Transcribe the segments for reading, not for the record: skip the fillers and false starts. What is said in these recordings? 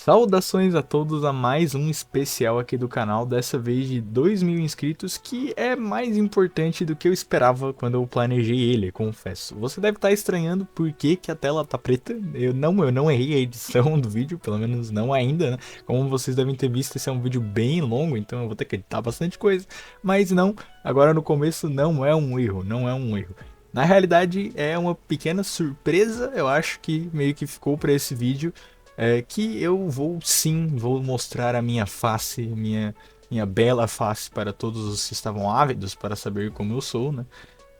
Saudações a todos a mais um especial aqui do canal, dessa vez de 2.000 inscritos, que é mais importante do que eu esperava quando eu planejei ele, confesso. Você deve estar estranhando por que a tela tá preta. Eu não errei a edição do vídeo, pelo menos não ainda, né? Como vocês devem ter visto, esse é um vídeo bem longo, então eu vou ter que editar bastante coisa. Mas não, agora no começo não é um erro, não é um erro. Na realidade é uma pequena surpresa, eu acho que meio que ficou para esse vídeo, que eu vou mostrar a minha face, minha bela face para todos os que estavam ávidos para saber como eu sou, né?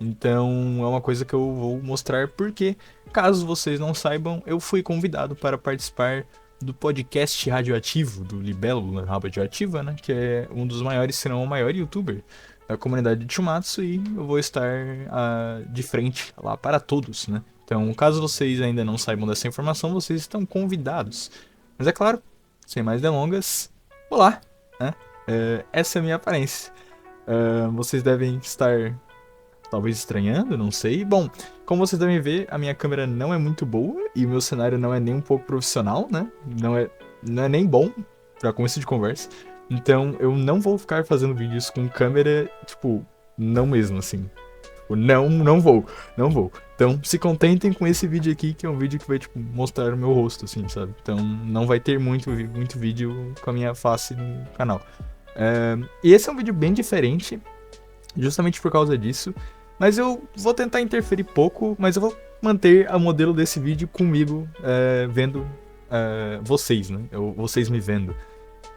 Então é uma coisa que eu vou mostrar porque, caso vocês não saibam, eu fui convidado para participar do podcast radioativo do Libélula Radioativa, né? Que é um dos maiores, se não o maior youtuber da comunidade de Chumatsu, e eu vou estar de frente lá para todos, né? Então, caso vocês ainda não saibam dessa informação, vocês estão convidados. Mas é claro, sem mais delongas, olá, né? Essa é a minha aparência. Vocês devem estar talvez estranhando, não sei. Bom, como vocês devem ver, a minha câmera não é muito boa e o meu cenário não é nem um pouco profissional, né? Não é nem bom para começo de conversa. Então, eu não vou ficar fazendo vídeos com câmera, tipo, não mesmo, assim. Não vou, não vou. Então, se contentem com esse vídeo aqui, que é um vídeo que vai, tipo, mostrar o meu rosto, assim, sabe? Então, não vai ter muito vídeo com a minha face no canal. E esse é um vídeo bem diferente, justamente por causa disso. Mas eu vou tentar interferir pouco, mas eu vou manter a modelo desse vídeo comigo, vendo vocês, né? Vocês me vendo.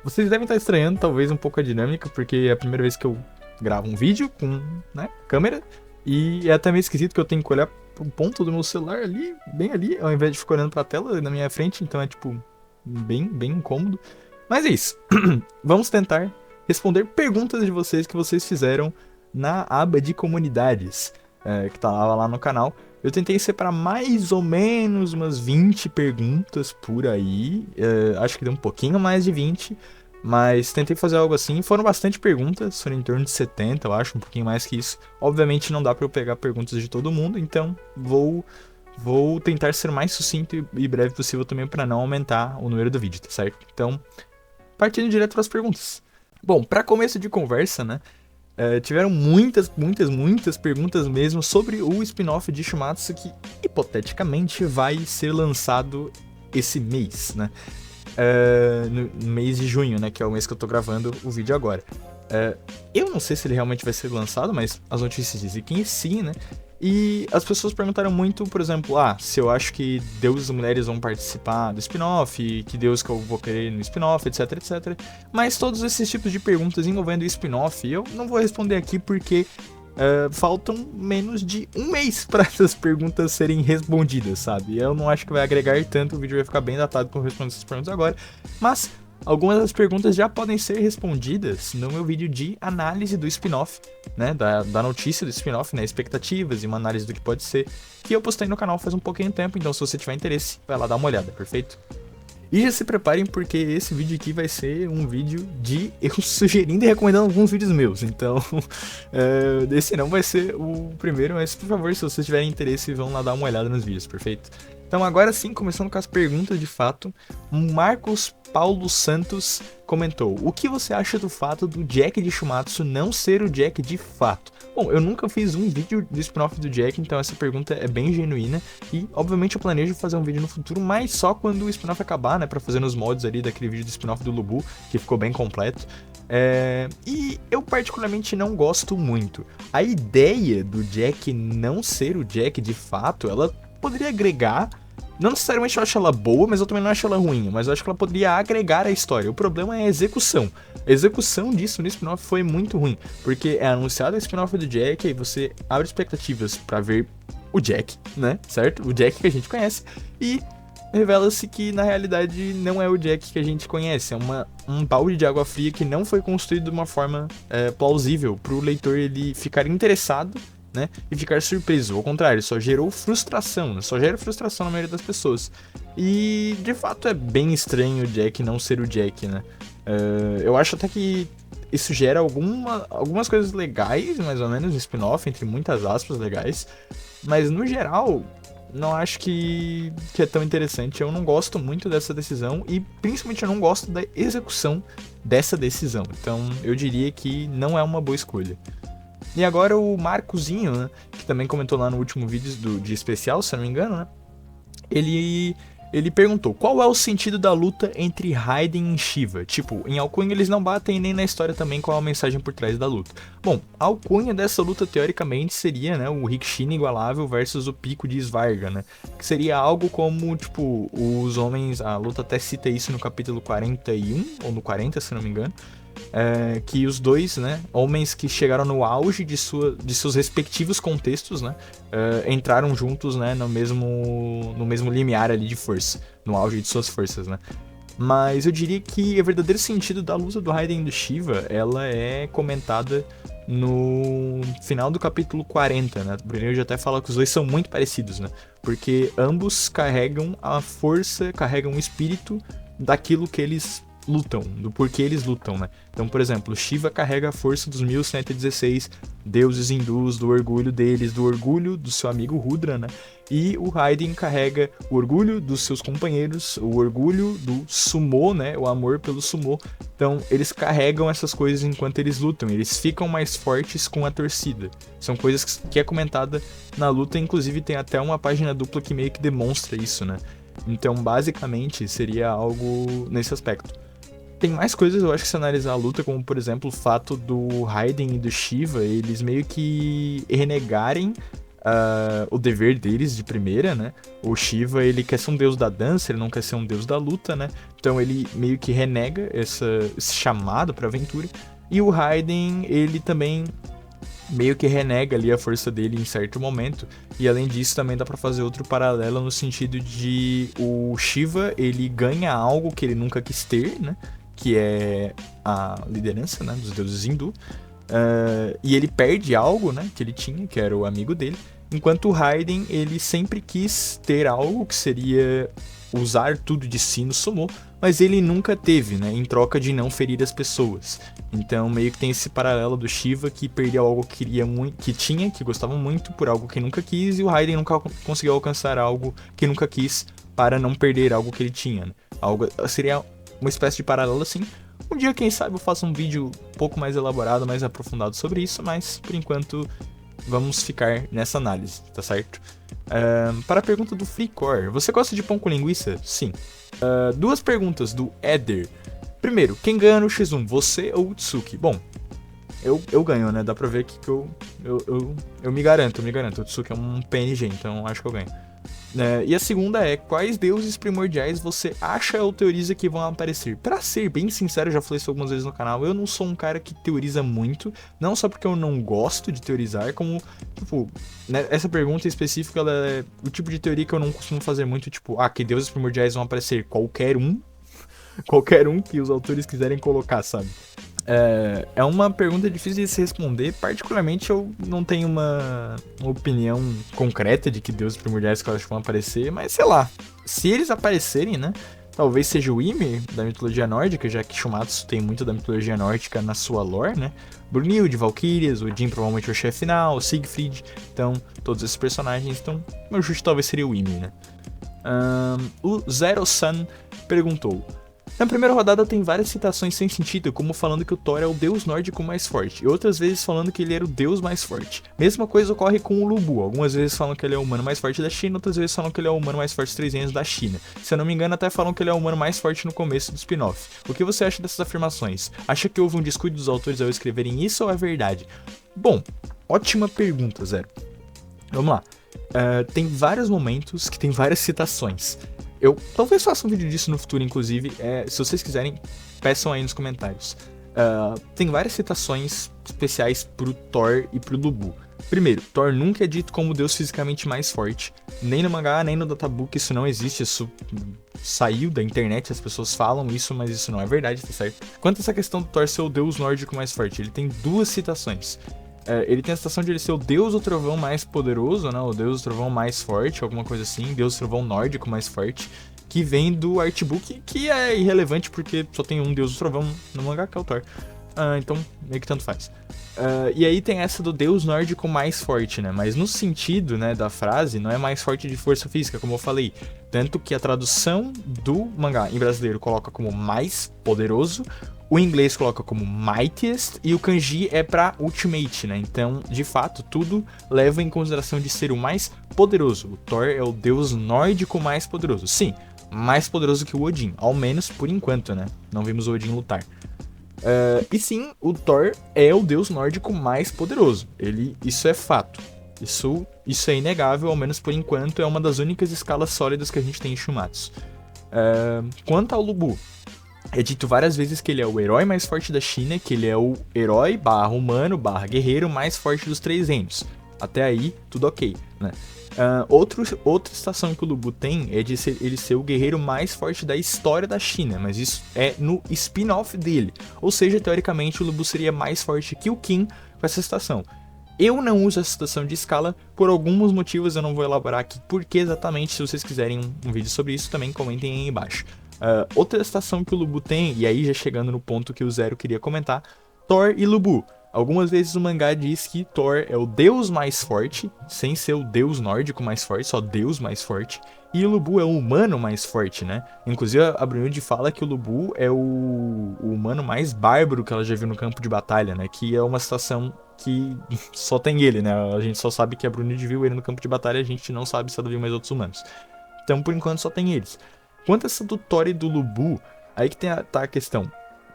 Vocês devem estar estranhando, talvez, um pouco a dinâmica, porque é a primeira vez que eu gravo um vídeo com, né, câmera. E é até meio esquisito que eu tenho que olhar pro ponto do meu celular ali, bem ali, ao invés de ficar olhando pra tela na minha frente. Então é, tipo, bem incômodo. Mas é isso. Vamos tentar responder perguntas de vocês que vocês fizeram na aba de comunidades, que tá lá no canal. Eu tentei separar mais ou menos umas 20 perguntas por aí. Acho que deu um pouquinho mais de 20. Mas tentei fazer algo assim. Foram bastante perguntas, foram em torno de 70, eu acho, um pouquinho mais que isso. Obviamente não dá pra eu pegar perguntas de todo mundo, então vou tentar ser mais sucinto e breve possível também pra não aumentar o número do vídeo, tá certo? Então, partindo direto para as perguntas. Bom, para começo de conversa, né? Tiveram muitas perguntas mesmo sobre o spin-off de Shumatsu que, hipoteticamente, vai ser lançado esse mês, né? No mês de junho, né? Que é o mês que eu tô gravando o vídeo agora. Eu não sei se ele realmente vai ser lançado, mas as notícias dizem que sim, né? E as pessoas perguntaram muito, por exemplo, se eu acho que deuses e mulheres vão participar do spin-off, que deus que eu vou querer no spin-off, etc, etc. Mas todos esses tipos de perguntas envolvendo o spin-off, eu não vou responder aqui porque faltam menos de um mês para essas perguntas serem respondidas, sabe? Eu não acho que vai agregar tanto, o vídeo vai ficar bem datado com responder essas perguntas agora, mas algumas das perguntas já podem ser respondidas no meu vídeo de análise do spin-off, né, da notícia do spin-off, né, expectativas e uma análise do que pode ser, que eu postei no canal faz um pouquinho de tempo, então se você tiver interesse, vai lá dar uma olhada, perfeito? E já se preparem porque esse vídeo aqui vai ser um vídeo de eu sugerindo e recomendando alguns vídeos meus. Então, esse não vai ser o primeiro, mas por favor, se vocês tiverem interesse, vão lá dar uma olhada nos vídeos, perfeito? Então agora sim, começando com as perguntas de fato, Marcos Paulo Santos comentou: o que você acha do fato do Jack de Shumatsu não ser o Jack de fato? Bom, eu nunca fiz um vídeo do spin-off do Jack, então essa pergunta é bem genuína e obviamente eu planejo fazer um vídeo no futuro, mas só quando o spin-off acabar, né, pra fazer nos mods ali daquele vídeo do spin-off do Lubu, que ficou bem completo. E eu particularmente não gosto muito. A ideia do Jack não ser o Jack de fato, ela poderia agregar. Não necessariamente eu acho ela boa, mas eu também não acho ela ruim. Mas eu acho que ela poderia agregar a história. O problema é a execução. A execução disso no spin-off foi muito ruim. Porque é anunciado o spin-off do Jack, e você abre expectativas pra ver o Jack, né? Certo? O Jack que a gente conhece. E revela-se que na realidade não é o Jack que a gente conhece. É um balde de água fria que não foi construído de uma forma plausível pro leitor ele ficar interessado, né, e ficar surpreso. Ao contrário, só gerou frustração, né? Só gera frustração na maioria das pessoas. E de fato é bem estranho o Jack não ser o Jack, né? Eu acho até que isso gera algumas coisas legais, mais ou menos, no spin-off, entre muitas aspas legais. Mas no geral, não acho que é tão interessante. Eu não gosto muito dessa decisão e principalmente eu não gosto da execução dessa decisão. Então eu diria que não é uma boa escolha. E agora o Marcozinho, né, que também comentou lá no último vídeo de especial, se eu não me engano, né? Ele perguntou, qual é o sentido da luta entre Raiden e Shiva? Tipo, em alcunha eles não batem nem na história também qual é a mensagem por trás da luta. Bom, a alcunha dessa luta teoricamente seria, né, o Rikishi inigualável versus o Pico de Svarga, né? Que seria algo como, tipo, os homens, a luta até cita isso no capítulo 41, ou no 40, se não me engano. Que os dois, né, homens que chegaram no auge de seus respectivos contextos, né, entraram juntos, né, no mesmo limiar ali de força, no auge de suas forças, né. Mas eu diria que o verdadeiro sentido da luta do Raiden e do Shiva, ela é comentada no final do capítulo 40, né. O Brunel já até fala que os dois são muito parecidos, né, porque ambos carregam a força, carregam o espírito daquilo que eles lutam, do porquê eles lutam, né? Então, por exemplo, Shiva carrega a força dos 1116 deuses hindus, do orgulho deles, do orgulho do seu amigo Rudra, né? E o Raiden carrega o orgulho dos seus companheiros, o orgulho do sumo, né? O amor pelo sumo. Então, eles carregam essas coisas enquanto eles lutam, eles ficam mais fortes com a torcida. São coisas que é comentada na luta, inclusive tem até uma página dupla que meio que demonstra isso, né? Então, basicamente, seria algo nesse aspecto. Tem mais coisas, eu acho, que se analisar a luta, como, por exemplo, o fato do Raiden e do Shiva, eles meio que renegarem o dever deles de primeira, né? O Shiva, ele quer ser um deus da dança, ele não quer ser um deus da luta, né? Então ele meio que renega esse chamado pra aventura. E o Raiden, ele também meio que renega ali a força dele em certo momento. E além disso, também dá pra fazer outro paralelo no sentido de o Shiva, ele ganha algo que ele nunca quis ter, né? Que é a liderança, né, dos deuses hindu, e ele perde algo, né, que ele tinha, que era o amigo dele, enquanto o Raiden, ele sempre quis ter algo que seria usar tudo de si no sumo, mas ele nunca teve, né, em troca de não ferir as pessoas. Então meio que tem esse paralelo do Shiva, que perdeu algo que queria muito, que tinha, que gostava muito, por algo que nunca quis, e o Raiden nunca conseguiu alcançar algo que nunca quis para não perder algo que ele tinha, né? Algo seria uma espécie de paralelo assim. Um dia, quem sabe, eu faço um vídeo um pouco mais elaborado, mais aprofundado sobre isso, mas por enquanto vamos ficar nessa análise, tá certo? Para a pergunta do FreeCore, você gosta de pão com linguiça? Sim. Duas perguntas do Eder. Primeiro, quem ganha no X1, você ou o Tsuki? Bom, eu ganho, né? Dá pra ver aqui que eu me garanto. O Tsuki é um PNG, então acho que eu ganho. E a segunda é, quais deuses primordiais você acha ou teoriza que vão aparecer? Pra ser bem sincero, eu já falei isso algumas vezes no canal, eu não sou um cara que teoriza muito, não só porque eu não gosto de teorizar, como, tipo, né, essa pergunta em específico, ela é o tipo de teoria que eu não costumo fazer muito, tipo, que deuses primordiais vão aparecer? Qualquer um que os autores quiserem colocar, sabe? É uma pergunta difícil de se responder. Particularmente, eu não tenho uma opinião concreta de que deuses primordiais que eu acho que vão aparecer, mas sei lá. Se eles aparecerem, né? Talvez seja o Ymir, da mitologia nórdica, já que Shumatsu tem muito da mitologia nórdica na sua lore, né? Brunilde, Valkyrias, Odin provavelmente é o chefe final, Siegfried, então, todos esses personagens. Então, meu chute talvez seria o Ymir, né? O Zero Sun perguntou: na primeira rodada tem várias citações sem sentido, como falando que o Thor é o deus nórdico mais forte, e outras vezes falando que ele era o deus mais forte. Mesma coisa ocorre com o Lubu, algumas vezes falam que ele é o humano mais forte da China, outras vezes falam que ele é o humano mais forte dos 3 anos da China. Se eu não me engano, até falam que ele é o humano mais forte no começo do spin-off. O que você acha dessas afirmações? Acha que houve um descuido dos autores ao escreverem isso ou é verdade? Bom, ótima pergunta, Zero. Vamos lá. Tem vários momentos que tem várias citações. Eu talvez faça um vídeo disso no futuro, inclusive. Se vocês quiserem, peçam aí nos comentários. Tem várias citações especiais pro Thor e pro Lubu. Primeiro, Thor nunca é dito como o deus fisicamente mais forte. Nem no mangá, nem no databook, isso não existe. Isso saiu da internet, as pessoas falam isso, mas isso não é verdade, tá certo? Quanto a essa questão do Thor ser o deus nórdico mais forte, ele tem duas citações. Ele tem a citação de ele ser o deus do trovão mais poderoso, né? O deus do trovão mais forte, alguma coisa assim. Deus do trovão nórdico mais forte. Que vem do artbook, que é irrelevante porque só tem um deus do trovão no mangá, que é o Thor. Então meio que tanto faz. E aí tem essa do deus nórdico mais forte, né? Mas no sentido, né, da frase, não é mais forte de força física, como eu falei. Tanto que a tradução do mangá em brasileiro coloca como mais poderoso, o inglês coloca como mightiest e o kanji é pra ultimate, né? Então, de fato, tudo leva em consideração de ser o mais poderoso. O Thor é o deus nórdico mais poderoso. Sim, mais poderoso que o Odin, ao menos por enquanto, né? Não vimos o Odin lutar. E sim, o Thor é o deus nórdico mais poderoso. Isso é fato. Isso é inegável, ao menos por enquanto, é uma das únicas escalas sólidas que a gente tem em Shumatsu. Quanto ao Lubu, é dito várias vezes que ele é o herói mais forte da China, que ele é o herói humano guerreiro mais forte dos 3 reinos. Até aí, tudo ok, né? Outra citação que o Lubu tem é de ele ser o guerreiro mais forte da história da China, mas isso é no spin-off dele. Ou seja, teoricamente, o Lubu seria mais forte que o Qin com essa citação. Eu não uso essa citação de escala por alguns motivos, eu não vou elaborar aqui porque exatamente. Se vocês quiserem um vídeo sobre isso, também comentem aí embaixo. Outra citação que o Lubu tem, e aí já chegando no ponto que o Zero queria comentar, Thor e Lubu. Algumas vezes o mangá diz que Thor é o deus mais forte, sem ser o deus nórdico mais forte, só deus mais forte. E o Lubu é o humano mais forte, né? Inclusive a Brunhilde fala que o Lubu é o humano mais bárbaro que ela já viu no campo de batalha, né? Que é uma situação que só tem ele, né? A gente só sabe que a Brunhilde viu ele no campo de batalha, a gente não sabe se ela viu mais outros humanos. Então, por enquanto, só tem eles. Quanto a essa do Thor e do Lubu, aí que tá a questão.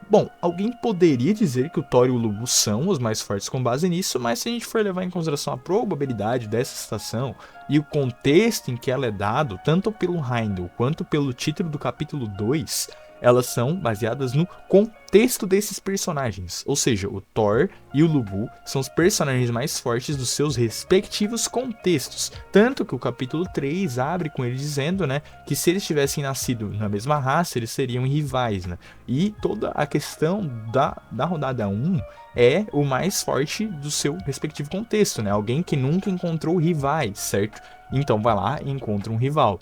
Bom, alguém poderia dizer que o Thor e o Lubu são os mais fortes com base nisso, mas se a gente for levar em consideração a probabilidade dessa citação e o contexto em que ela é dado, tanto pelo Heindel quanto pelo título do capítulo 2, elas são baseadas no contexto desses personagens. Ou seja, o Thor e o Lubu são os personagens mais fortes dos seus respectivos contextos. Tanto que o capítulo 3 abre com ele dizendo, né, que se eles tivessem nascido na mesma raça, eles seriam rivais, né? E toda a questão da rodada 1 é o mais forte do seu respectivo contexto, né? Alguém que nunca encontrou rivais, certo? Então vai lá e encontra um rival.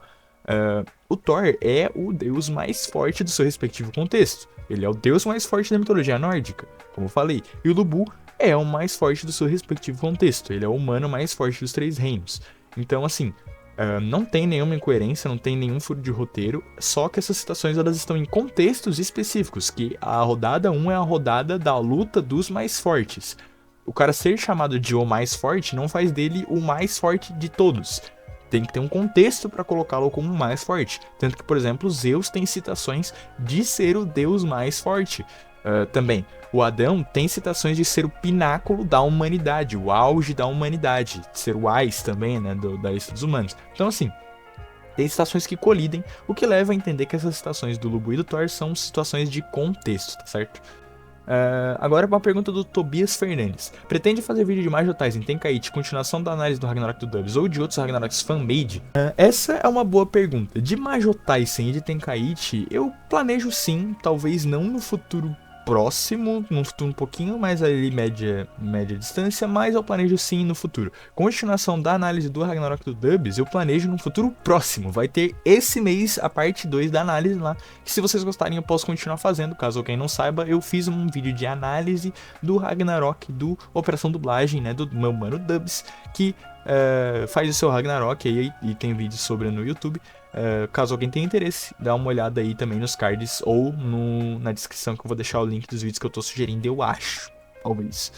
O Thor é o deus mais forte do seu respectivo contexto. Ele é o deus mais forte da mitologia nórdica, como eu falei. E o Lubu é o mais forte do seu respectivo contexto. Ele é o humano mais forte dos 3 reinos. Então, assim, não tem nenhuma incoerência, não tem nenhum furo de roteiro. Só que essas citações elas estão em contextos específicos. Que a rodada 1 é a rodada da luta dos mais fortes. O cara ser chamado de o mais forte não faz dele o mais forte de todos. Tem que ter um contexto para colocá-lo como mais forte. Tanto que, por exemplo, Zeus tem citações de ser o deus mais forte. Também, o Adão tem citações de ser o pináculo da humanidade, o auge da humanidade, de ser o Ais também, né, da lista dos humanos. Então, assim, tem citações que colidem, o que leva a entender que essas citações do Lubu e do Thor são situações de contexto, tá certo? Agora uma pergunta do Tobias Fernandes. Pretende fazer vídeo de Majou Taisen Tenkaichi, continuação da análise do Ragnarok do Dubs ou de outros Ragnaroks fan-made? Essa é uma boa pergunta. De Majou Taisen e de Tenkaichi, eu planejo sim, talvez não no futuro próximo, num futuro um pouquinho mais ali média distância, mas eu planejo sim no futuro. Continuação da análise do Ragnarok do Dubs, eu planejo no futuro próximo. Vai ter esse mês a parte 2 da análise lá, que se vocês gostarem eu posso continuar fazendo. Caso alguém não saiba, eu fiz um vídeo de análise do Ragnarok do Operação Dublagem, né, do meu mano Dubs, que faz o seu Ragnarok aí, e tem vídeo sobre no YouTube. Caso alguém tenha interesse, dá uma olhada aí também nos cards ou na descrição, que eu vou deixar o link dos vídeos que eu tô sugerindo, eu acho, talvez.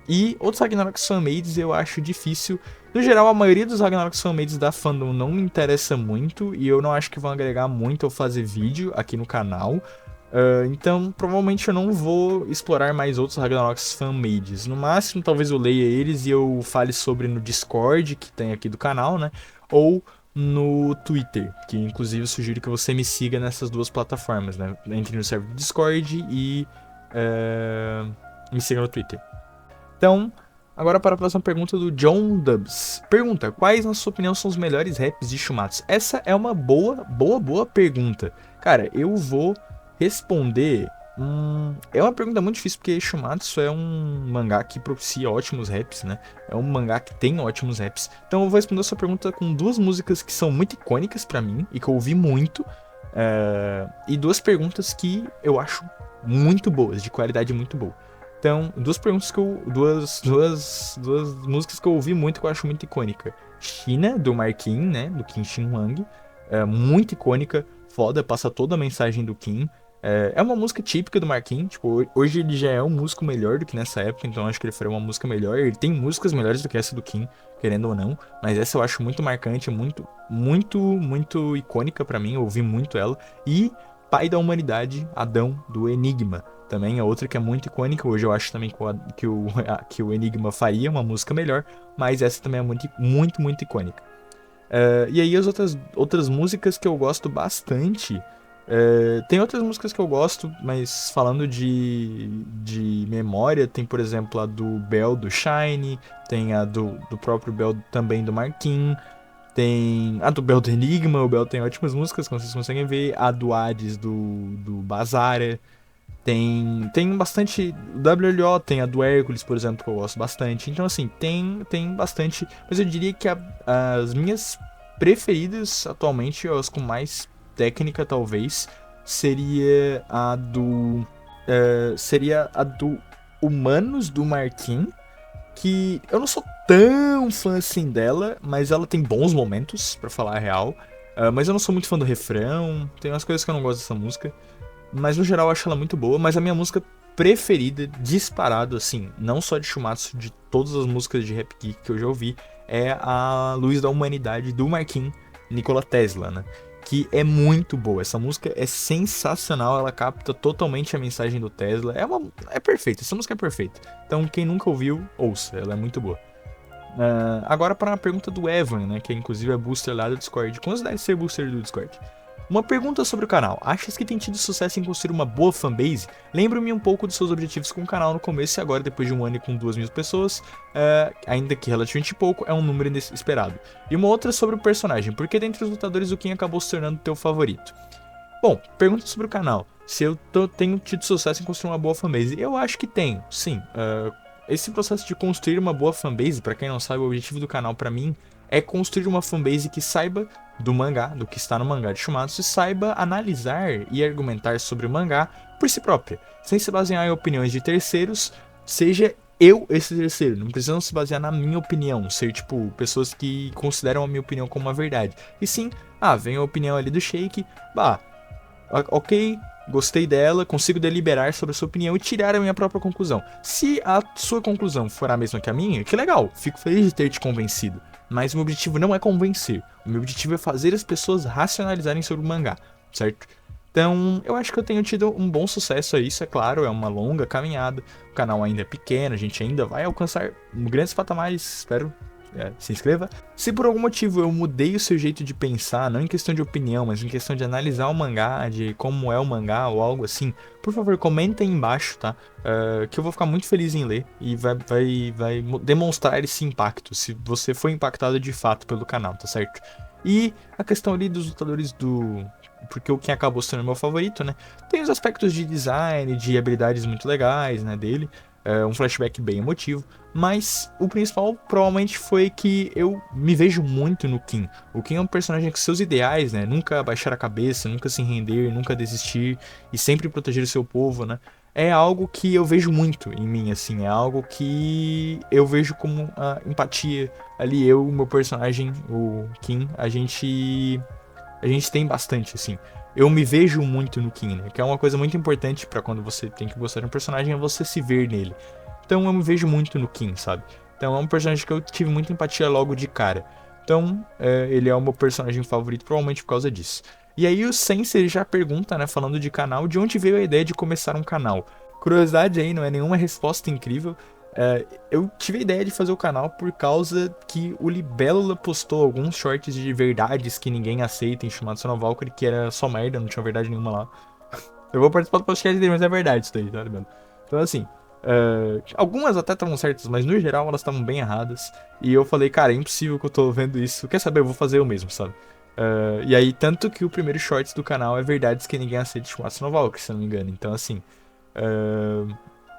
E outros Ragnaroks fanmades eu acho difícil. No geral, a maioria dos Ragnaroks fanmades da fandom não me interessa muito, e eu não acho que vão agregar muito ao fazer vídeo aqui no canal. Então, provavelmente eu não vou explorar mais outros Ragnaroks fanmades. No máximo, talvez eu leia eles e eu fale sobre no Discord, que tem aqui do canal, né? Ou no Twitter, que inclusive eu sugiro que você me siga nessas duas plataformas, né? Entre no server do Discord e me siga no Twitter. Então, agora para a próxima pergunta do John Dubs. Pergunta: quais, na sua opinião, são os melhores raps de Shumatsu? Essa é uma boa pergunta. Cara, eu vou responder. É uma pergunta muito difícil, porque Shumatsu é um mangá que propicia ótimos raps, né? É um mangá que tem ótimos raps. Então eu vou responder a sua pergunta com duas músicas que são muito icônicas pra mim e que eu ouvi muito. E duas perguntas que eu acho muito boas, de qualidade muito boa. Então, duas perguntas que eu. Duas músicas que eu ouvi muito que eu acho muito icônica. China, do Marquinhos, né? Do Kim Shin Wang. Muito icônica, foda, passa toda a mensagem do Kim. É uma música típica do Marquinhos. Tipo, hoje ele já é um músico melhor do que nessa época, então acho que ele faria uma música melhor. Ele tem músicas melhores do que essa do Kim, querendo ou não. Mas essa eu acho muito marcante, muito icônica pra mim. Eu ouvi muito ela. E Pai da Humanidade, Adão, do Enigma. Também é outra que é muito icônica. Hoje eu acho também que o Enigma faria uma música melhor, mas essa também é muito icônica. E aí as outras músicas que eu gosto bastante. Tem outras músicas que eu gosto, mas falando de memória, tem por exemplo a do Bell do Shine, tem a do próprio Bell também do Marquinhos. Tem a do Bell do Enigma, o Bell tem ótimas músicas, como vocês conseguem ver. A do Hades do Bazara. Tem bastante. WLO, tem a do Hércules, por exemplo, que eu gosto bastante. Então, assim, tem bastante. Mas eu diria que as minhas preferidas atualmente, as com mais técnica, talvez, seria a do. Seria a do Humanos do Marquinhos. Que eu não sou tão fã assim dela, mas ela tem bons momentos, pra falar a real. Mas eu não sou muito fã do refrão, tem umas coisas que eu não gosto dessa música. Mas no geral eu acho ela muito boa, mas a minha música preferida, disparado, assim, não só de Shumatsu, de todas as músicas de Rap Geek que eu já ouvi, é a Luz da Humanidade do Marquinhos Nikola Tesla, né? Que é muito boa. Essa música é sensacional, ela capta totalmente a mensagem do Tesla. É perfeita, essa música é perfeita. Então quem nunca ouviu, ouça, ela é muito boa. Agora para a pergunta do Evan, né? Que inclusive é booster lá do Discord. Quantos deve ser booster do Discord? Uma pergunta sobre o canal. Achas que tem tido sucesso em construir uma boa fanbase? Lembra-me um pouco dos seus objetivos com o canal no começo e agora, depois de um ano e com 2.000 pessoas, ainda que relativamente pouco, é um número esperado. E uma outra sobre o personagem. Por que dentre os lutadores o Kim acabou se tornando teu favorito? Bom, pergunta sobre o canal. Se eu tenho tido sucesso em construir uma boa fanbase? Eu acho que tenho, sim. Esse processo de construir uma boa fanbase, pra quem não sabe, o objetivo do canal pra mim é construir uma fanbase que saiba do mangá, do que está no mangá de Shumatsu, e saiba analisar e argumentar sobre o mangá por si própria, sem se basear em opiniões de terceiros, seja eu esse terceiro. Não precisam se basear na minha opinião, ser tipo pessoas que consideram a minha opinião como uma verdade. E sim, vem a opinião ali do Sheik, ok, gostei dela, consigo deliberar sobre a sua opinião e tirar a minha própria conclusão. Se a sua conclusão for a mesma que a minha, que legal, fico feliz de ter te convencido. Mas o meu objetivo não é convencer, o meu objetivo é fazer as pessoas racionalizarem sobre o mangá, certo? Então, eu acho que eu tenho tido um bom sucesso a isso, é claro, é uma longa caminhada, o canal ainda é pequeno, a gente ainda vai alcançar grandes patamares, espero. Se inscreva. Se por algum motivo eu mudei o seu jeito de pensar, não em questão de opinião, mas em questão de analisar o mangá, de como é o mangá ou algo assim, por favor, comenta aí embaixo, tá? Que eu vou ficar muito feliz em ler e vai demonstrar esse impacto, se você foi impactado de fato pelo canal, tá certo? E a questão ali dos lutadores porque o Ken acabou sendo meu favorito, né? Tem os aspectos de design, de habilidades muito legais, né, dele. Um flashback bem emotivo, mas o principal provavelmente foi que eu me vejo muito no Kim. O Kim é um personagem com seus ideais, né? Nunca baixar a cabeça, nunca se render, nunca desistir e sempre proteger o seu povo, né? É algo que eu vejo muito em mim, assim, é algo que eu vejo como a empatia. Ali eu, o meu personagem, o Kim, a gente tem bastante, assim. Eu me vejo muito no Kim, né? Que é uma coisa muito importante pra quando você tem que gostar de um personagem, é você se ver nele. Então eu me vejo muito no Kim, sabe? Então é um personagem que eu tive muita empatia logo de cara. Então ele é o meu personagem favorito, provavelmente por causa disso. E aí o Sensei já pergunta, né, falando de canal, de onde veio a ideia de começar um canal? Curiosidade aí, não é nenhuma resposta incrível. Eu tive a ideia de fazer o canal por causa que o Libélula postou alguns shorts de verdades que ninguém aceita em Shumatsu no Valkyrie, que era só merda, não tinha verdade nenhuma lá. Eu vou participar do podcast dele, mas é verdade isso daí, tá ligado? Então assim, algumas até estavam certas, mas no geral elas estavam bem erradas. E eu falei, cara, é impossível que eu tô vendo isso. Quer saber? Eu vou fazer eu mesmo, sabe? E aí, tanto que o primeiro shorts do canal é verdades que ninguém aceita em Shumatsu no Valkyrie, se eu não me engano. Então assim,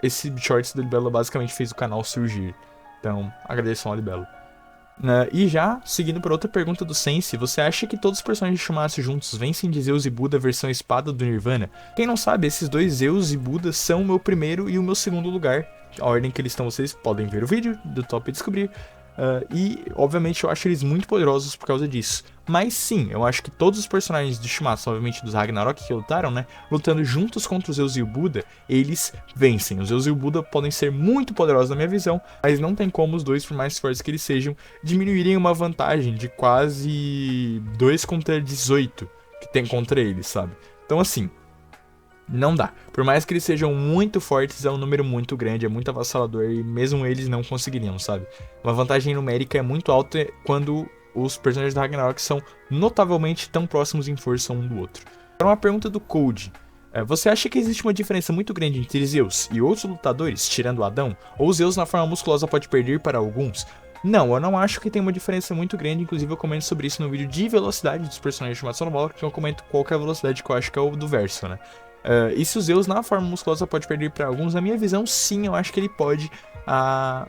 esse shorts do Libelo basicamente fez o canal surgir. Então, agradeço ao Libelo. E já, seguindo para outra pergunta do Sense, você acha que todos os personagens de Shumatsu juntos vencem de Zeus e Buda versão espada do Nirvana? Quem não sabe, esses dois Zeus e Buda são o meu primeiro e o meu segundo lugar. A ordem que eles estão, vocês podem ver o vídeo do top e descobrir. E, obviamente, eu acho eles muito poderosos por causa disso. Mas sim, eu acho que todos os personagens de Shumatsu, obviamente dos Ragnarok que lutaram, né? Lutando juntos contra os Zeus e o Buda, eles vencem. Os Zeus e o Buda podem ser muito poderosos na minha visão, mas não tem como os dois, por mais fortes que eles sejam, diminuírem uma vantagem de quase 2 contra 18 que tem contra eles, sabe? Então, assim, não dá. Por mais que eles sejam muito fortes, é um número muito grande, é muito avassalador e mesmo eles não conseguiriam, sabe? Uma vantagem numérica é muito alta quando os personagens da Ragnarok são notavelmente tão próximos em força um do outro. Agora uma pergunta do Code. Você acha que existe uma diferença muito grande entre Zeus e outros lutadores, tirando Adão? Ou Zeus na forma musculosa pode perder para alguns? Não, eu não acho que tem uma diferença muito grande, inclusive eu comento sobre isso no vídeo de velocidade dos personagens de Shumatsu no Valor, que eu comento qual que é a velocidade que eu acho que é o do verso, né? E se o Zeus na forma musculosa pode perder para alguns, na minha visão, sim, eu acho que ele pode.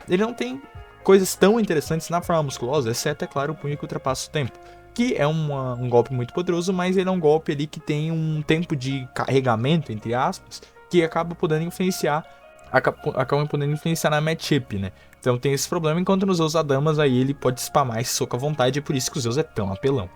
Ele não tem coisas tão interessantes na forma musculosa, exceto, é claro, o punho que ultrapassa o tempo. Que é um golpe muito poderoso, mas ele é um golpe ali que tem um tempo de carregamento, entre aspas, que acaba podendo influenciar. Acaba podendo influenciar na matchup, né? Então tem esse problema, enquanto nos Zeus Adamas aí ele pode spamar esse soco à vontade, é por isso que o Zeus é tão apelão.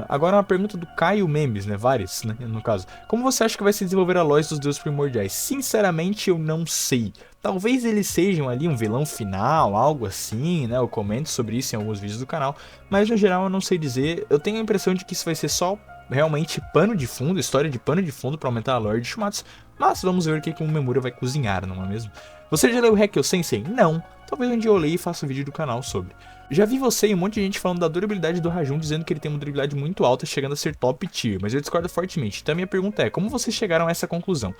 Agora uma pergunta do Caio Memes, né? Vários, né? No caso. Como você acha que vai se desenvolver a lore dos deuses primordiais? Sinceramente, eu não sei. Talvez eles sejam ali um vilão final, algo assim, né? Eu comento sobre isso em alguns vídeos do canal. Mas no geral eu não sei dizer. Eu tenho a impressão de que isso vai ser só realmente pano de fundo, história de pano de fundo pra aumentar a lore de Shumatsu. Mas vamos ver o que o Memura vai cozinhar, não é mesmo? Você já leu o Hekkyou Sensei? Não. Talvez um dia eu leia e faça um vídeo do canal sobre. Já vi você e um monte de gente falando da durabilidade do Rajun, dizendo que ele tem uma durabilidade muito alta, chegando a ser top tier, mas eu discordo fortemente. Então a minha pergunta é, como vocês chegaram a essa conclusão?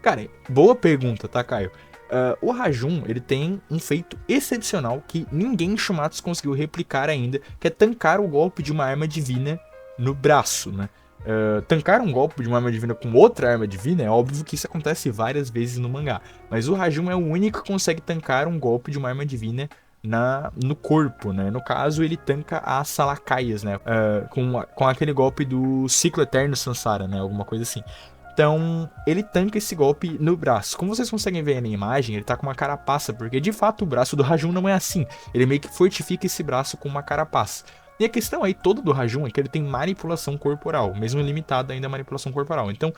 Cara, boa pergunta, tá, Caio? O Rajun, ele tem um feito excepcional que ninguém em Shumatsu conseguiu replicar ainda, que é tancar o golpe de uma arma divina no braço, né? Tancar um golpe de uma arma divina com outra arma divina, é óbvio que isso acontece várias vezes no mangá, mas o Rajun é o único que consegue tancar um golpe de uma arma divina no corpo, né? No caso, ele tanca as Salakaias, né? Com aquele golpe do Ciclo Eterno Sansara, né? Alguma coisa assim. Então, ele tanca esse golpe no braço. Como vocês conseguem ver na imagem, ele tá com uma carapaça, porque de fato o braço do Rajun não é assim. Ele meio que fortifica esse braço com uma carapaça. E a questão aí toda do Rajun é que ele tem manipulação corporal, mesmo limitada ainda a manipulação corporal. Então,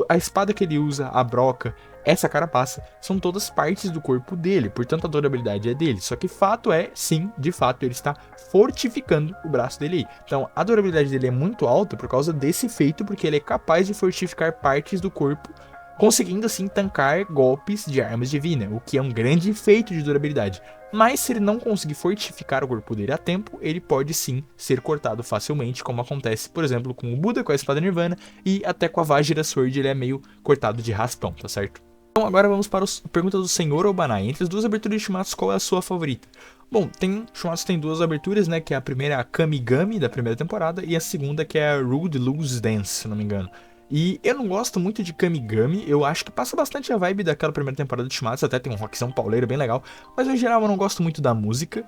a espada que ele usa, a broca, essa carapaça, são todas partes do corpo dele, portanto a durabilidade é dele. Só que fato é, sim, de fato, ele está fortificando o braço dele aí. Então a durabilidade dele é muito alta por causa desse feito, porque ele é capaz de fortificar partes do corpo, conseguindo assim tancar golpes de armas divinas, o que é um grande feito de durabilidade. Mas se ele não conseguir fortificar o corpo dele a tempo, ele pode sim ser cortado facilmente, como acontece, por exemplo, com o Buda com a espada Nirvana e até com a Vajra Sword ele é meio cortado de raspão, tá certo? Então agora vamos para a pergunta do Senhor Obanai. Entre as duas aberturas de Shumatsu, qual é a sua favorita? Bom, Shumatsu tem duas aberturas, né? Que é a primeira, a Kamigami, da primeira temporada, e a segunda, que é a Rude Lose Dance, se não me engano. E eu não gosto muito de Kamigami, eu acho que passa bastante a vibe daquela primeira temporada de Shumatsu, até tem um rockzão pauleiro bem legal, mas no geral eu não gosto muito da música,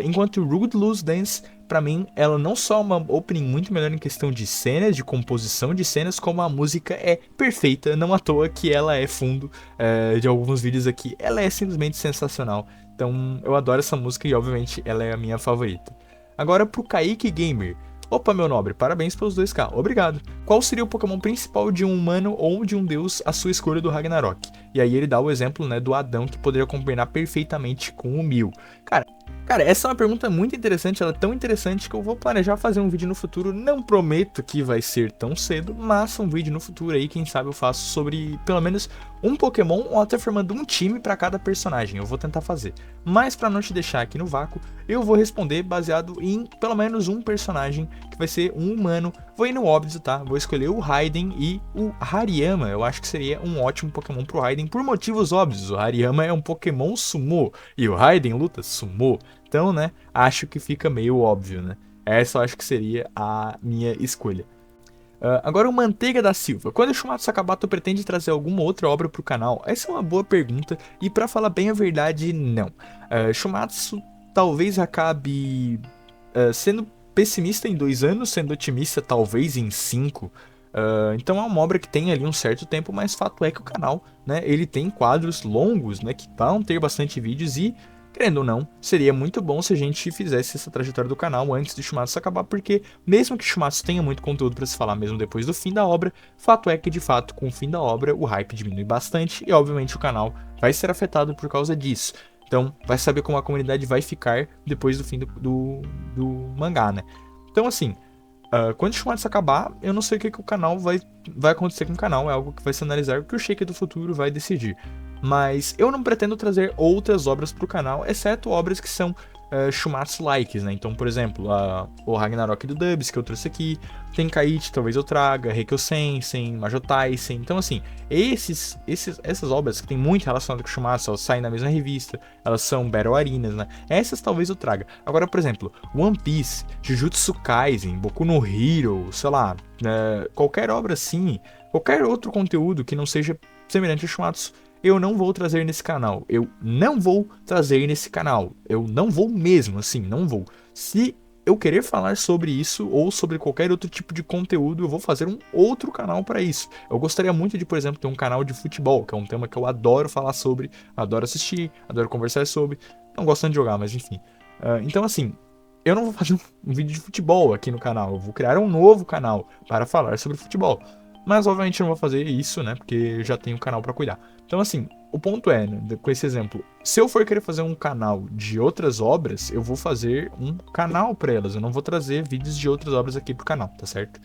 enquanto Rude Lose Dance, pra mim, ela não só é uma opening muito melhor em questão de cenas, de composição de cenas, como a música é perfeita, não à toa que ela é fundo de alguns vídeos aqui, ela é simplesmente sensacional, então eu adoro essa música e obviamente ela é a minha favorita. Agora pro Kaique Gamer. Opa, meu nobre, parabéns pelos 2K, obrigado. Qual seria o Pokémon principal de um humano ou de um deus a sua escolha do Ragnarok? E aí ele dá o exemplo, né, do Adão, que poderia combinar perfeitamente com o Mil. Cara, essa é uma pergunta muito interessante, ela é tão interessante que eu vou planejar fazer um vídeo no futuro, não prometo que vai ser tão cedo, mas um vídeo no futuro aí, quem sabe eu faço sobre pelo menos um Pokémon ou até formando um time para cada personagem, eu vou tentar fazer. Mas para não te deixar aqui no vácuo, eu vou responder baseado em pelo menos um personagem, que vai ser um humano, vou ir no óbvio, tá? Vou escolher o Raiden e o Hariyama, eu acho que seria um ótimo Pokémon pro Raiden por motivos óbvios, o Hariyama é um Pokémon Sumo e o Raiden luta Sumo. Então, né, acho que fica meio óbvio, né? Essa eu acho que seria a minha escolha. Agora o Manteiga da Silva. Quando o Shumatsu acabar, tu pretende trazer alguma outra obra pro canal? Essa é uma boa pergunta e pra falar bem a verdade, não. Shumatsu talvez acabe sendo pessimista em 2 anos, sendo otimista talvez em 5. Então é uma obra que tem ali um certo tempo, mas fato é que o canal, né, ele tem quadros longos, né, que vão ter bastante vídeos e, querendo ou não, seria muito bom se a gente fizesse essa trajetória do canal antes de Shumatsu acabar, porque mesmo que Shumatsu tenha muito conteúdo para se falar mesmo depois do fim da obra, fato é que de fato com o fim da obra o hype diminui bastante e obviamente o canal vai ser afetado por causa disso. Então vai saber como a comunidade vai ficar depois do fim do mangá, né? Então assim, quando Shumatsu acabar, eu não sei o que o canal vai acontecer com o canal, é algo que vai se analisar, o que o Sheikah do futuro vai decidir. Mas eu não pretendo trazer outras obras pro canal, exceto obras que são Shumatsu-likes, né? Então, por exemplo, o Ragnarok do Dubs, que eu trouxe aqui, Tenkaichi, talvez eu traga, Heikyo Sensen, Majotaisen. Então, assim, essas obras que tem muito relacionado com Shumatsu, elas saem na mesma revista, elas são Battle Arenas, né? Essas talvez eu traga. Agora, por exemplo, One Piece, Jujutsu Kaisen, Boku no Hero, sei lá, qualquer obra assim, qualquer outro conteúdo que não seja semelhante a Shumatsu, eu não vou trazer nesse canal. Eu não vou trazer nesse canal. Eu não vou mesmo, assim, não vou. Se eu querer falar sobre isso ou sobre qualquer outro tipo de conteúdo, eu vou fazer um outro canal para isso. Eu gostaria muito de, por exemplo, ter um canal de futebol, que é um tema que eu adoro falar sobre, adoro assistir, adoro conversar sobre. Não gosto tanto de jogar, mas enfim. Então, assim, eu não vou fazer um vídeo de futebol aqui no canal. Eu vou criar um novo canal para falar sobre futebol. Mas, obviamente, eu não vou fazer isso, né? Porque eu já tenho um canal para cuidar. Então, assim, o ponto é, né, com esse exemplo, se eu for querer fazer um canal de outras obras, eu vou fazer um canal para elas. Eu não vou trazer vídeos de outras obras aqui pro canal, tá certo?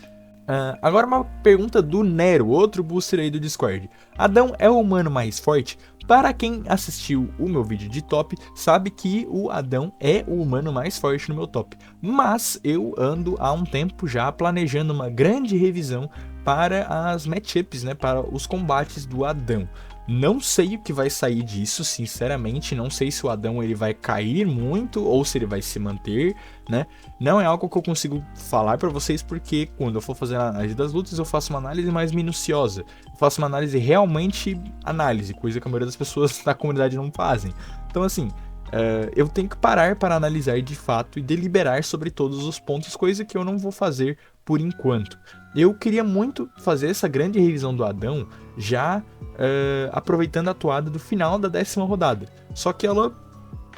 Agora uma pergunta do Nero, outro booster aí do Discord. Adão é o humano mais forte? Para quem assistiu o meu vídeo de top, sabe que o Adão é o humano mais forte no meu top. Mas eu ando há um tempo já planejando uma grande revisão para as matchups, né, para os combates do Adão. Não sei o que vai sair disso, sinceramente, não sei se o Adão ele vai cair muito ou se ele vai se manter, né? Não é algo que eu consigo falar para vocês porque quando eu for fazer a análise das lutas eu faço uma análise mais minuciosa, eu faço uma análise realmente análise, coisa que a maioria das pessoas da comunidade não fazem. Então assim, eu tenho que parar para analisar de fato e deliberar sobre todos os pontos, coisa que eu não vou fazer por enquanto. Eu queria muito fazer essa grande revisão do Adão já aproveitando a toada do final da 10ª rodada. Só que ela,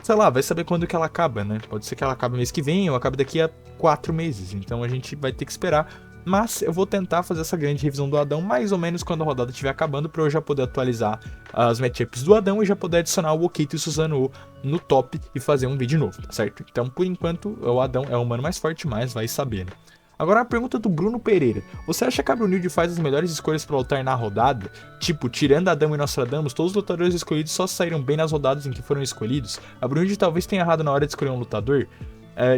sei lá, vai saber quando que ela acaba, né? Pode ser que ela acabe mês que vem ou acabe daqui a 4 meses. Então a gente vai ter que esperar. Mas eu vou tentar fazer essa grande revisão do Adão mais ou menos quando a rodada estiver acabando, para eu já poder atualizar as matchups do Adão e já poder adicionar o Okito e o Susanoo no top e fazer um vídeo novo, tá certo? Então, por enquanto, o Adão é o humano mais forte, mas vai saber, né? Agora a pergunta do Bruno Pereira. Você acha que a Brunilde faz as melhores escolhas para lutar na rodada? Tipo, tirando Adão e Nostradamus, todos os lutadores escolhidos só saíram bem nas rodadas em que foram escolhidos? A Brunilde talvez tenha errado na hora de escolher um lutador?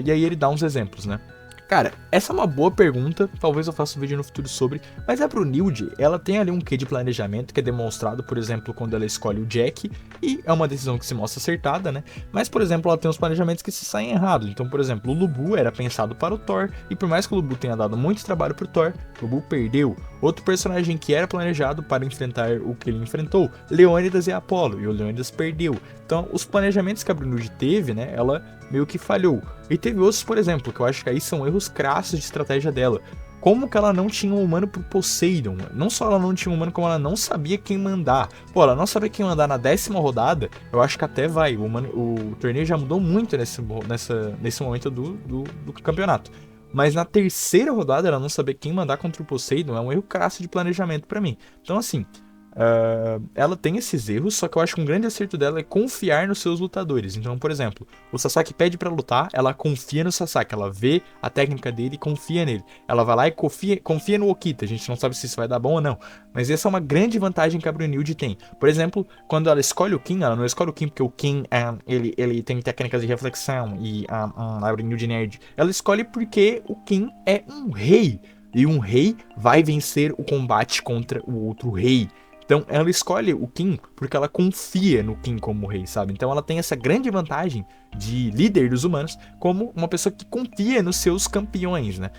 E aí ele dá uns exemplos, né? Cara, essa é uma boa pergunta, talvez eu faça um vídeo no futuro sobre, mas a Brunilde, ela tem ali um quê de planejamento que é demonstrado, por exemplo, quando ela escolhe o Jack, e é uma decisão que se mostra acertada, né? Mas, por exemplo, ela tem uns planejamentos que se saem errados. Então, por exemplo, o Lubu era pensado para o Thor, e por mais que o Lubu tenha dado muito trabalho pro Thor, o Lubu perdeu. Outro personagem que era planejado para enfrentar o que ele enfrentou, Leônidas e Apolo, e o Leônidas perdeu. Então, os planejamentos que a Brunilde teve, né, ela meio que falhou. E teve outros, por exemplo, que eu acho que aí são erros crassos de estratégia dela. Como que ela não tinha um humano pro Poseidon? Não só ela não tinha um humano, como ela não sabia quem mandar. Pô, ela não sabia quem mandar na 10ª rodada, eu acho que até vai. O torneio já mudou muito nesse momento do campeonato. Mas na 3ª rodada, ela não saber quem mandar contra o Poseidon é um erro crasso de planejamento pra mim. Então, assim, ela tem esses erros, só que eu acho que um grande acerto dela é confiar nos seus lutadores. Então, por exemplo, o Sasaki pede pra lutar, ela confia no Sasaki, ela vê a técnica dele e confia nele. Ela vai lá e confia no Okita, a gente não sabe se isso vai dar bom ou não, mas essa é uma grande vantagem que a Brunilde tem. Por exemplo, quando ela escolhe o King, ela não escolhe o King porque o King ele tem técnicas de reflexão e a Brunilde nerd. Ela escolhe porque o King é um rei, e um rei vai vencer o combate contra o outro rei. Então ela escolhe o Kim porque ela confia no Kim como rei, sabe? Então ela tem essa grande vantagem de líder dos humanos como uma pessoa que confia nos seus campeões, né?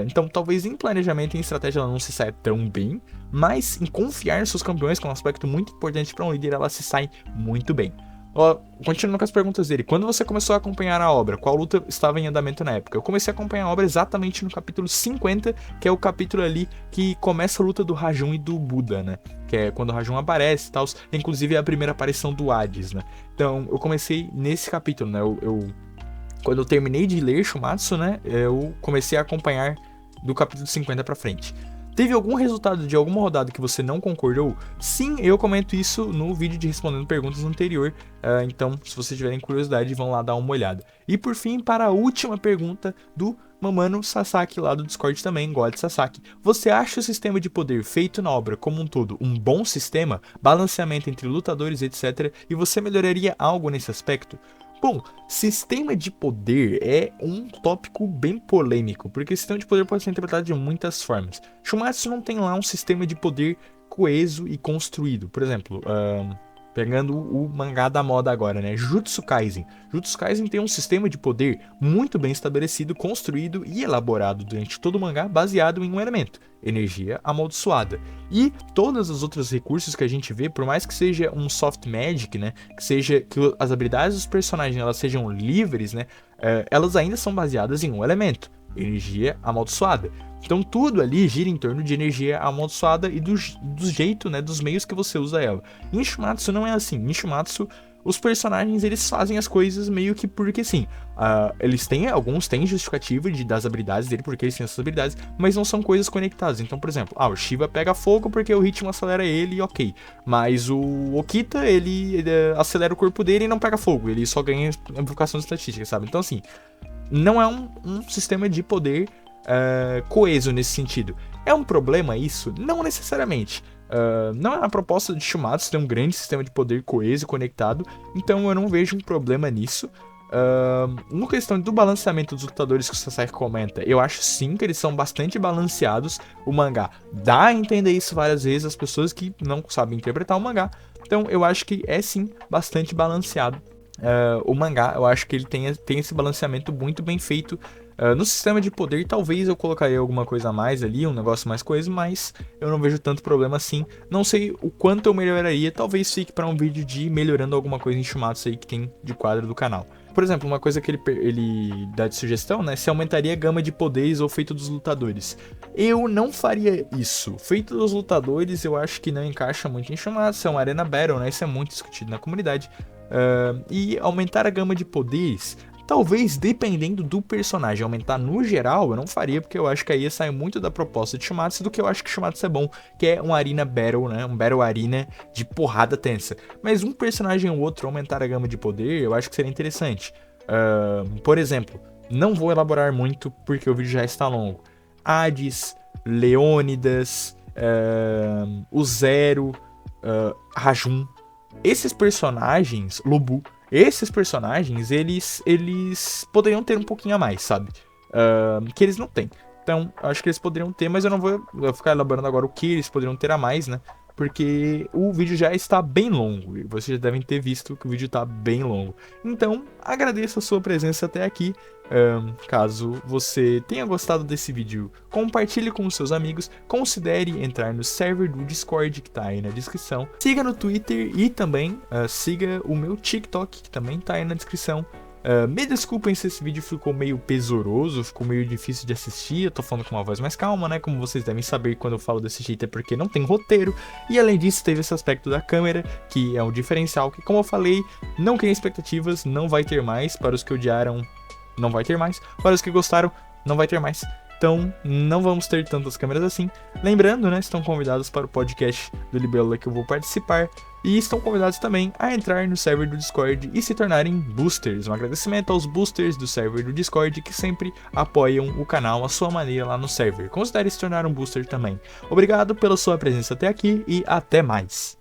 Então talvez em planejamento e em estratégia ela não se saia tão bem, mas em confiar nos seus campeões, que é um aspecto muito importante para um líder, ela se sai muito bem. Ó, continuando com as perguntas dele. Quando você começou a acompanhar a obra, qual luta estava em andamento na época? Eu comecei a acompanhar a obra exatamente no capítulo 50, que é o capítulo ali que começa a luta do Rajun e do Buda, né? Que é quando o Rajun aparece e tal. Inclusive é a primeira aparição do Hades, né? Então, eu comecei nesse capítulo, né? Quando eu terminei de ler Shumatsu, né? Eu comecei a acompanhar do capítulo 50 pra frente. Teve algum resultado de alguma rodada que você não concordou? Sim, eu comento isso no vídeo de respondendo perguntas anterior, então se vocês tiverem curiosidade, vão lá dar uma olhada. E por fim, para a última pergunta do Mamano Sasaki lá do Discord também, God Sasaki. Você acha o sistema de poder feito na obra como um todo um bom sistema? Balanceamento entre lutadores, etc. E você melhoraria algo nesse aspecto? Bom, sistema de poder é um tópico bem polêmico, porque sistema de poder pode ser interpretado de muitas formas. Shumatsu não tem lá um sistema de poder coeso e construído. Por exemplo, pegando o mangá da moda agora, né? Jujutsu Kaisen. Jujutsu Kaisen tem um sistema de poder muito bem estabelecido, construído e elaborado durante todo o mangá, baseado em um elemento: energia amaldiçoada. E todos os outros recursos que a gente vê, por mais que seja um soft magic, né? Que as habilidades dos personagens elas sejam livres, né? Elas ainda são baseadas em um elemento: energia amaldiçoada. Então tudo ali gira em torno de energia amaldiçoada e do jeito, né, dos meios que você usa ela. Em Shumatsu não é assim. Em Shumatsu, os personagens eles fazem as coisas meio que porque sim. Alguns têm justificativa das habilidades dele, porque eles têm essas habilidades, mas não são coisas conectadas. Então, por exemplo, o Shiva pega fogo porque o ritmo acelera ele, ok. Mas o Okita, ele acelera o corpo dele e não pega fogo, ele só ganha invocação de estatística, sabe? Então, assim, não é um sistema de poder coeso nesse sentido. É um problema isso? Não necessariamente. Não é uma proposta de Shumatsu ter um grande sistema de poder coeso e conectado, então eu não vejo um problema nisso. No questão do balanceamento dos lutadores que o Sasaki comenta, eu acho sim que eles são bastante balanceados. O mangá dá a entender isso várias vezes, as pessoas que não sabem interpretar o mangá. Então eu acho que é sim bastante balanceado. O mangá, eu acho que ele tem esse balanceamento muito bem feito. No sistema de poder, talvez eu colocaria alguma coisa a mais ali, um negócio mais coeso, mas eu não vejo tanto problema assim. Não sei o quanto eu melhoraria, talvez fique para um vídeo de melhorando alguma coisa em Shumatsu aí que tem de quadro do canal. Por exemplo, uma coisa que ele dá de sugestão, né, se aumentaria a gama de poderes ou feito dos lutadores. Eu não faria isso. Feito dos lutadores, eu acho que não encaixa muito em Shumatsu, é uma Arena Battle, né, isso é muito discutido na comunidade. E aumentar a gama de poderes, talvez dependendo do personagem. Aumentar no geral eu não faria, porque eu acho que aí ia sair muito da proposta de Shumatsu do que eu acho que Shumatsu é bom, que é um Arena Battle, né? Um Battle Arena de porrada tensa. Mas um personagem ou outro aumentar a gama de poder, eu acho que seria interessante. Por exemplo, não vou elaborar muito porque o vídeo já está longo. Hades, Leônidas, o Zero, Rajun. Esses personagens, Lobu, esses personagens, eles poderiam ter um pouquinho a mais, sabe? Que eles não têm. Então, eu acho que eles poderiam ter, mas eu não vou ficar elaborando agora o que eles poderiam ter a mais, né? Porque o vídeo já está bem longo, e vocês já devem ter visto que o vídeo está bem longo. Então, agradeço a sua presença até aqui. Caso você tenha gostado desse vídeo, compartilhe com os seus amigos, considere entrar no server do Discord que está aí na descrição. Siga no Twitter e também siga o meu TikTok, que também está aí na descrição. Me desculpem se esse vídeo ficou meio pesoroso, ficou meio difícil de assistir. Eu tô falando com uma voz mais calma, né? Como vocês devem saber, quando eu falo desse jeito é porque não tem roteiro. E além disso, teve esse aspecto da câmera, que é um diferencial que, como eu falei, não criem expectativas, não vai ter mais. Para os que odiaram, não vai ter mais. Para os que gostaram, não vai ter mais. Então, não vamos ter tantas câmeras assim. Lembrando, né, estão convidados para o podcast do Libélula que eu vou participar. E estão convidados também a entrar no server do Discord e se tornarem boosters. Um agradecimento aos boosters do server do Discord que sempre apoiam o canal à sua maneira lá no server. Considere se tornar um booster também. Obrigado pela sua presença até aqui e até mais.